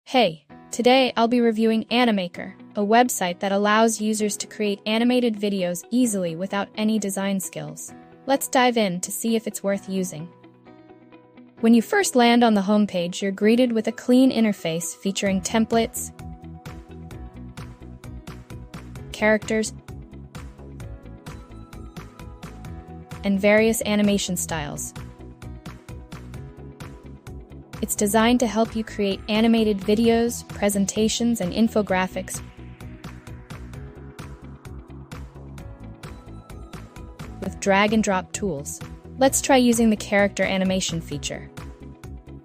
Hey, today I'll be reviewing Animaker, a website that allows users to create animated videos easily without any design skills. Let's dive in to see if it's worth using. When you first land on the homepage, you're greeted with a clean interface featuring templates, characters, and various animation styles. It's designed to help you create animated videos, presentations, and infographics with drag-and-drop tools. Let's try using the character animation feature.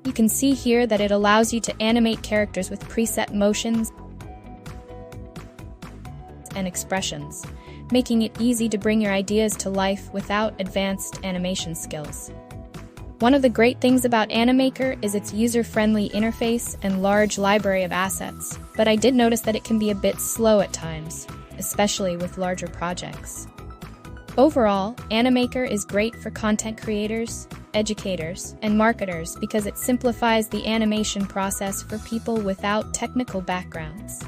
You can see here that it allows you to animate characters with preset motions and expressions, making it easy to bring your ideas to life without advanced animation skills. One of the great things about Animaker is its user-friendly interface and large library of assets, but I did notice that it can be a bit slow at times, especially with larger projects. Overall, Animaker is great for content creators, educators, and marketers because it simplifies the animation process for people without technical backgrounds.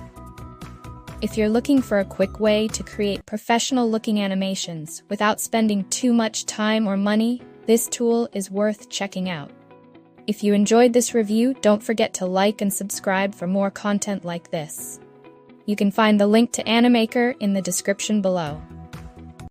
If you're looking for a quick way to create professional-looking animations without spending too much time or money, this tool is worth checking out. If you enjoyed this review, don't forget to like and subscribe for more content like this. You can find the link to Animaker in the description below.